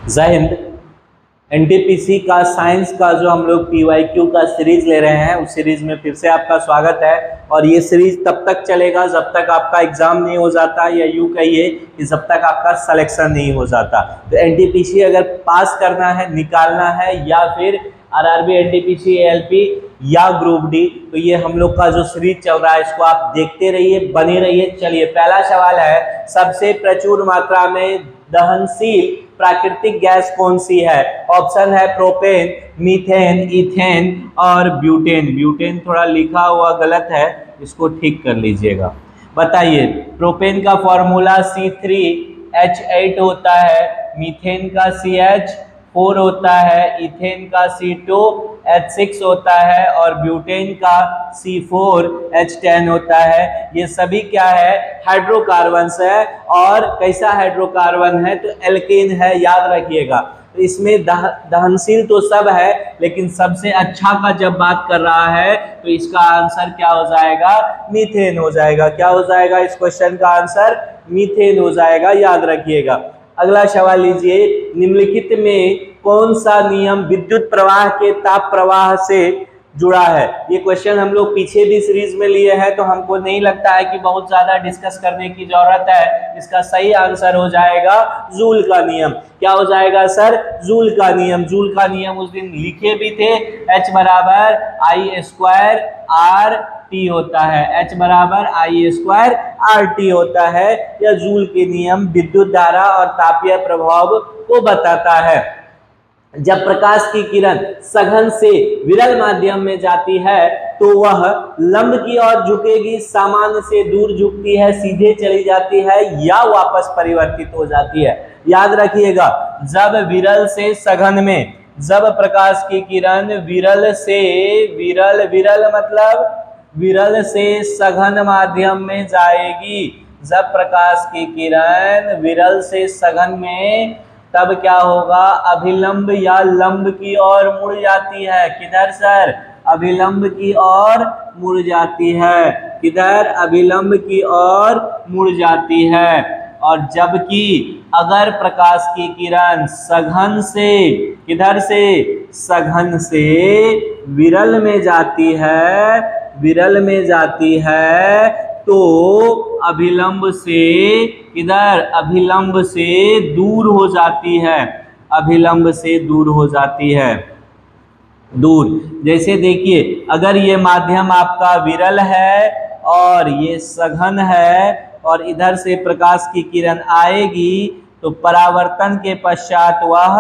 जय हिंद। एनटीपीसी का साइंस का जो हम लोग पीवाईक्यू का सीरीज ले रहे हैं, उस सीरीज में फिर से आपका स्वागत है। और ये सीरीज तब तक चलेगा जब तक आपका एग्जाम नहीं हो जाता, या यूँ कहिए कि जब तक आपका सिलेक्शन नहीं हो जाता। तो एनटीपीसी अगर पास करना है, निकालना है, या फिर आरआरबी, एनटीपीसी, एएलपी या ग्रुप डी, तो ये हम लोग का जो सीरीज चल रहा है इसको आप देखते रहिए, बने रहिए। चलिए, पहला सवाल है, सबसे प्रचुर मात्रा में दहनशील प्राकृतिक गैस कौन सी है? ऑप्शन है प्रोपेन, मीथेन, इथेन और ब्यूटेन। ब्यूटेन थोड़ा लिखा हुआ गलत है, इसको ठीक कर लीजिएगा। बताइए, प्रोपेन का फॉर्मूला C3H8 होता है, मीथेन का CH4 होता है, इथेन का C2H6 होता है और ब्यूटेन का C4H10 होता है। ये सभी क्या है? हाइड्रोकार्बन्स है। और कैसा हाइड्रोकार्बन है? तो एल्केन है, याद रखिएगा। तो इसमें दहनशील तो सब है, लेकिन सबसे अच्छा का जब बात कर रहा है तो इसका आंसर क्या हो जाएगा? मीथेन हो जाएगा। क्या हो जाएगा? इस क्वेश्चन का आंसर मीथेन हो जाएगा, याद रखिएगा। अगला सवाल लीजिए, निम्नलिखित में कौन सा नियम विद्युत प्रवाह के ताप प्रवाह से जुड़ा है? ये क्वेश्चन हम लोग पीछे भी सीरीज में लिए हैं, तो हमको नहीं लगता है कि बहुत ज्यादा डिस्कस करने की जरूरत है। इसका सही आंसर हो जाएगा जूल का नियम। क्या हो जाएगा सर? जूल का नियम। जूल का नियम उस दिन लिखे भी थे, H बराबर I² RT होता है। H बराबर I² RT होता है। यह जूल के नियम विद्युत धारा और तापीय प्रभाव को बताता है। जब प्रकाश की किरण सघन से विरल माध्यम में जाती है तो वह लंब की ओर झुकेगी, सामान्य से दूर झुकती है, सीधे चली जाती है या वापस परिवर्तित हो जाती है। याद रखिएगा, जब विरल से सघन में, जब प्रकाश की किरण विरल से विरल से सघन माध्यम में जाएगी, जब प्रकाश की किरण विरल से सघन में, तब क्या होगा? अभिलंब या लंब की ओर मुड़ जाती है। किधर सर? अभिलंब की ओर मुड़ जाती है। किधर? अभिलंब की ओर मुड़ जाती है। और जबकि अगर प्रकाश की किरण सघन से, किधर से? सघन से विरल में जाती है, विरल में जाती है, तो अभिलंब से, इधर अभिलंब से दूर हो जाती है, अभिलंब से दूर हो जाती है। दूर, जैसे देखिए, अगर ये माध्यम आपका विरल है और ये सघन है और इधर से प्रकाश की किरण आएगी, तो परावर्तन के पश्चात वह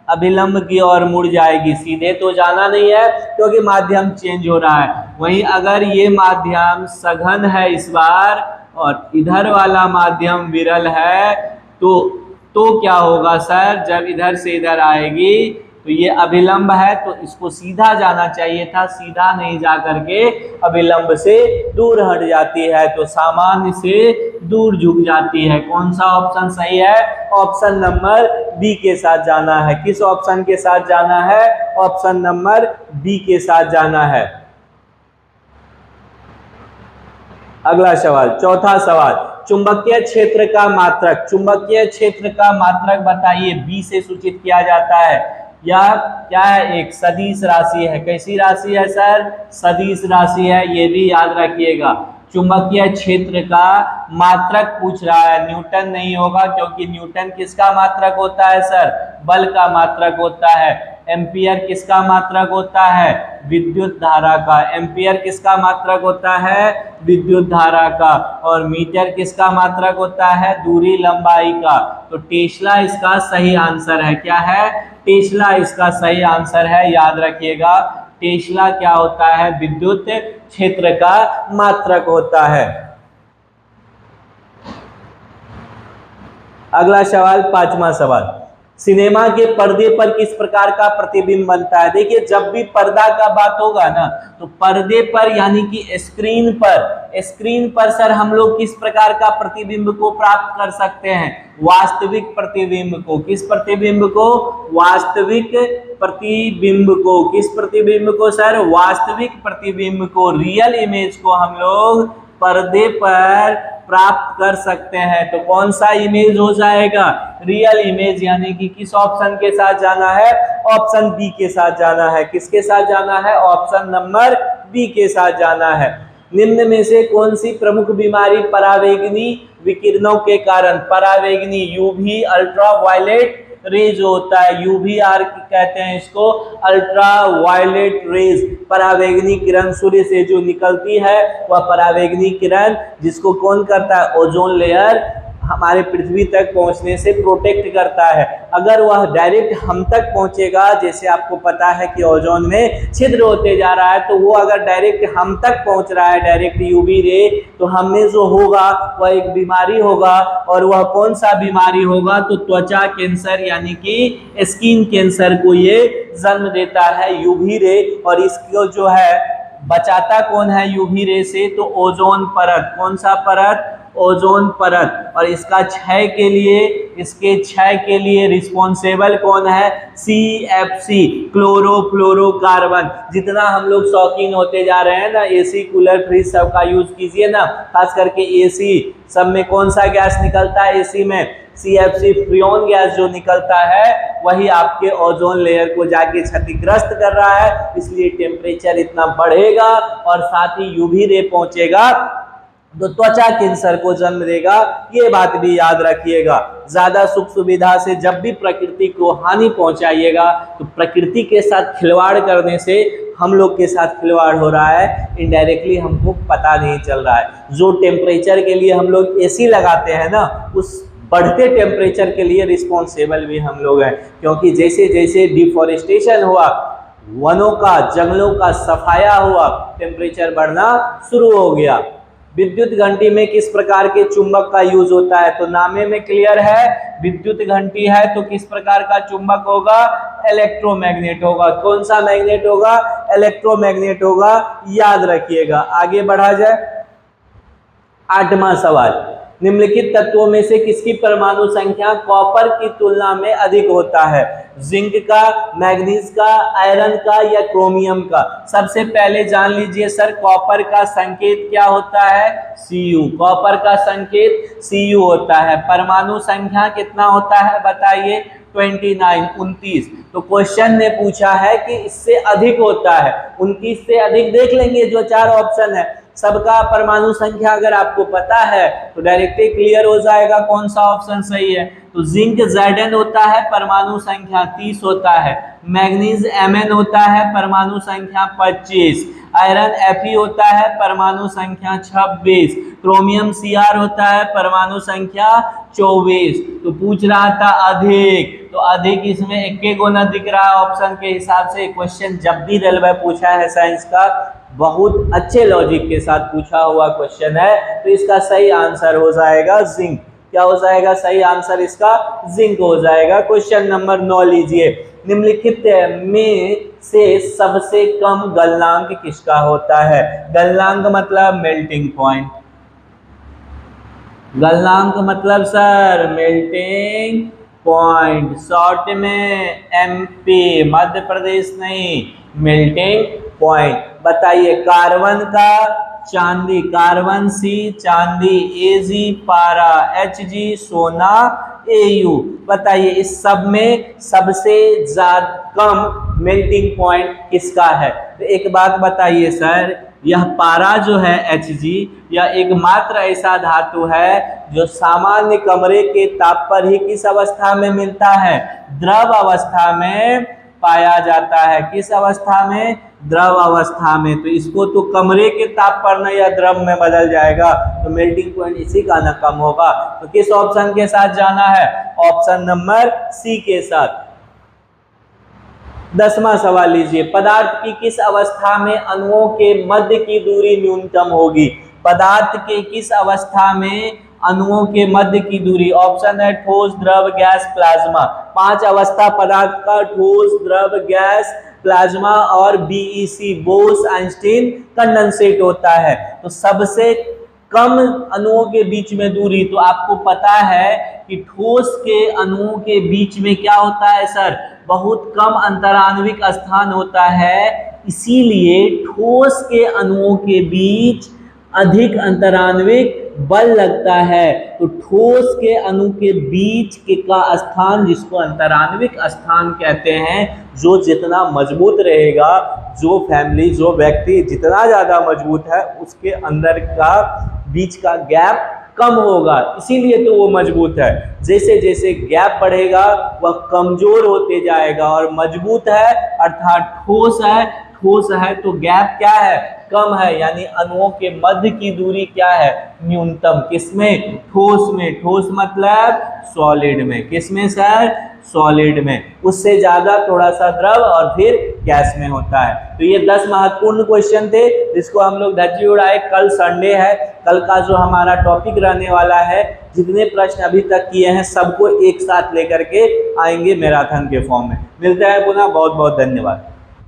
अभिलंब की ओर मुड़ जाएगी। सीधे तो जाना नहीं है, क्योंकि माध्यम चेंज हो रहा है। वहीं अगर ये माध्यम सघन है इस बार और इधर वाला माध्यम विरल है, तो क्या होगा सर? जब इधर से इधर आएगी तो ये अभिलंब है, तो इसको सीधा जाना चाहिए था, सीधा नहीं जा करके अभिलंब से दूर हट जाती है, तो सामान्य से दूर झुक जाती है। कौन सा ऑप्शन सही है? ऑप्शन नंबर बी के साथ जाना है। किस ऑप्शन के साथ जाना है? ऑप्शन नंबर बी के साथ जाना है। अगला सवाल, चौथा सवाल, चुंबकीय क्षेत्र का मात्रक। चुंबकीय क्षेत्र का मात्रक बताइए। बी से सूचित किया जाता है। यह क्या है? एक सदिश राशि है। कैसी राशि है सर? सदिश राशि है। ये भी याद रखिएगा। चुंबकीय क्षेत्र का मात्रक पूछ रहा है, न्यूटन नहीं होगा, क्योंकि न्यूटन किसका मात्रक होता है सर? बल का मात्रक होता है। एम्पियर किसका मात्रक होता है? विद्युत धारा का। एम्पियर किसका मात्रक होता है? विद्युत धारा का। और मीटर किसका मात्रक होता है? दूरी, लंबाई का। तो टेस्ला इसका सही आंसर है। क्या है? टेस्ला इसका सही आंसर है, याद रखिएगा। टेस्ला क्या होता है? विद्युत क्षेत्र का मात्रक होता है। अगला सवाल, पांचवा सवाल, सिनेमा के पर्दे पर किस प्रकार का प्रतिबिंब बनता है? देखिए, जब भी पर्दा का बात होगा ना, तो पर्दे पर यानी कि स्क्रीन पर सर हम लोग किस प्रकार का प्रतिबिंब को प्राप्त कर सकते हैं? वास्तविक प्रतिबिंब को। किस प्रतिबिंब को? वास्तविक प्रतिबिंब को। किस प्रतिबिंब को सर? वास्तविक प्रतिबिंब को। रियल इमेज को हम लोग पर्दे पर प्राप्त कर सकते हैं। तो कौन सा इमेज हो जाएगा? रियल इमेज, यानी कि किस ऑप्शन के साथ जाना है? ऑप्शन बी के साथ जाना है। किसके साथ जाना है? ऑप्शन नंबर बी के साथ जाना है। निम्न में से कौन सी प्रमुख बीमारी परावैंगनी विकिरणों के कारण, परावैंगनी यूवी अल्ट्रा वायलेट रे जो होता है, यूवीआर कहते हैं इसको, अल्ट्रा वायलेट रेज, परावैंगनी किरण सूर्य से जो निकलती है वह परावैंगनी किरण, जिसको कौन करता है? ओजोन लेयर हमारे पृथ्वी तक पहुंचने से प्रोटेक्ट करता है। अगर वह डायरेक्ट हम तक पहुंचेगा, जैसे आपको पता है कि ओजोन में छिद्र होते जा रहा है, तो वो अगर डायरेक्ट हम तक पहुंच रहा है, डायरेक्ट यूवी रे, तो हमें जो होगा वह एक बीमारी होगा। और वह कौन सा बीमारी होगा? तो त्वचा कैंसर, यानी कि स्किन कैंसर को ये जन्म देता है यूवी रे। और इसको जो है बचाता कौन है यूवी रे से? तो ओजोन परत। कौन सा परत? ओजोन परत। और इसका क्षय के लिए, इसके क्षय के लिए रिस्पॉन्सिबल कौन है? CFC, chlorofluorocarbon. जितना हम लोग शौकीन होते जा रहे हैं ना, एसी कूलर फ्रिज सब का यूज कीजिए ना, खास करके एसी सब में कौन सा गैस निकलता है? एसी में CFC फ्रियोन गैस जो निकलता है, वही आपके ओजोन लेयर को जाके क्षतिग्रस्त कर रहा है। इसलिए टेम्परेचर इतना बढ़ेगा और साथ ही यूवी रे पहुंचेगा तो त्वचा कैंसर को जन्म देगा। ये बात भी याद रखिएगा। ज्यादा सुख सुविधा से जब भी प्रकृति को हानि पहुंचाइएगा, तो प्रकृति के साथ खिलवाड़ करने से हम लोग के साथ खिलवाड़ हो रहा है, इनडायरेक्टली हमको पता नहीं चल रहा है। जो टेम्परेचर के लिए हम लोग एसी लगाते हैं ना, उस बढ़ते टेम्परेचर के लिए रिस्पॉन्सिबल भी हम लोग हैं। क्योंकि जैसे जैसे डिफॉरेस्टेशन हुआ, वनों का, जंगलों का सफाया हुआ, टेम्परेचर बढ़ना शुरू हो गया। विद्युत घंटी में किस प्रकार के चुंबक का यूज होता है? तो नामे में क्लियर है, विद्युत घंटी है तो किस प्रकार का चुंबक होगा? इलेक्ट्रोमैग्नेट होगा। कौन सा मैग्नेट होगा? इलेक्ट्रोमैग्नेट होगा। याद रखिएगा। आगे बढ़ा जाए। 8वां सवाल, निम्नलिखित तत्वों में से किसकी परमाणु संख्या कॉपर की तुलना में अधिक होता है? जिंक का, मैग्नीज का, आयरन का या क्रोमियम का? सबसे पहले जान लीजिए सर, कॉपर का संकेत क्या होता है? Cu। कॉपर का संकेत Cu होता है। परमाणु संख्या कितना होता है बताइए? 29। तो क्वेश्चन ने पूछा है कि इससे अधिक होता है। 29 से अधिक देख लेंगे, जो 4 ऑप्शन है सबका परमाणु संख्या अगर आपको पता है तो डायरेक्टली क्लियर हो जाएगा कौन सा ऑप्शन सही है। तो जिंक Zn होता है, परमाणु संख्या 30 होता है। मैग्नीज Mn होता है, परमाणु संख्या 25। आयरन Fe होता है, परमाणु संख्या 26। क्रोमियम Cr होता है, परमाणु संख्या 24। तो पूछ रहा था अधिक, तो अधिक इसमें एक गुना दिख रहा है ऑप्शन के हिसाब से। क्वेश्चन जब भी रेलवे पूछा है साइंस का, बहुत अच्छे लॉजिक के साथ पूछा हुआ क्वेश्चन है, तो इसका सही आंसर हो जाएगा जिंक। क्या हो जाएगा सही आंसर इसका? जिंक हो जाएगा। क्वेश्चन नंबर 9 लीजिए, निम्नलिखित में से सबसे कम गलनांक किसका होता है? गलनांक मतलब मेल्टिंग पॉइंट। गलनांक मतलब सर मेल्टिंग पॉइंट, शॉर्ट में MP, मध्य प्रदेश नहीं, मेल्टिंग पॉइंट। बताइए, कार्बन का चांदी, कार्बन C चांदी, Ag पारा, Hg सोना, Au। बताइए इस सब में सबसे ज्यादा कम मेल्टिंग पॉइंट किसका है? तो एक बात बताइए सर, यह पारा जो है Hg, यह एकमात्र ऐसा धातु है जो सामान्य कमरे के ताप पर ही किस अवस्था में मिलता है? द्रव अवस्था में पाया जाता है। किस अवस्था में? द्रव अवस्था में। तो इसको तो कमरे के ताप पर न या द्रव में बदल जाएगा, तो मेल्टिंग पॉइंट इसी का न कम होगा। तो किस ऑप्शन के साथ जाना है? ऑप्शन नंबर C के साथ। 10वां सवाल लीजिए, पदार्थ की किस अवस्था में अणुओं के मध्य की दूरी न्यूनतम होगी? पदार्थ के किस अवस्था में अणुओं के मध्य की दूरी? ऑप्शन है ठोस, द्रव, गैस, प्लाज्मा। 5 अवस्था पदार्थ का: ठोस, द्रव, गैस, प्लाज्मा और BEC, बोस आइंस्टीन कंडेंसेट होता है। तो सबसे कम अणुओं के बीच में दूरी, तो आपको पता है कि ठोस के अणुओं के बीच में क्या होता है सर? बहुत कम अंतराण्विक स्थान होता है। इसीलिए ठोस के अणुओं के बीच अधिक अंतराण्विक बल लगता है। तो ठोस के अणु के बीच के का स्थान, जिसको अंतराण्विक स्थान कहते हैं, जो जितना मजबूत रहेगा, जो फैमिली, जो व्यक्ति जितना ज़्यादा मजबूत है, उसके अंदर का बीच का गैप कम होगा, इसीलिए तो वो मजबूत है। जैसे जैसे गैप बढ़ेगा वह कमजोर होते जाएगा, और मजबूत है अर्थात ठोस है तो गैप क्या है, कम है, यानी अणुओं के मध्य की दूरी क्या है, न्यूनतम। किसमें, ठोस में। ठोस मतलब सॉलिड में। किसमें सर, सॉलिड में। उससे ज्यादा थोड़ा सा द्रव और फिर गैस में होता है। तो ये 10 महत्वपूर्ण क्वेश्चन थे जिसको हम लोग धज्जी उड़ाए। कल संडे है, कल का जो हमारा टॉपिक रहने वाला है, जितने प्रश्न अभी तक किए हैं सबको एक साथ लेकर के आएंगे मैराथन के फॉर्म में। मिलते हैं पुनः, बहुत बहुत धन्यवाद।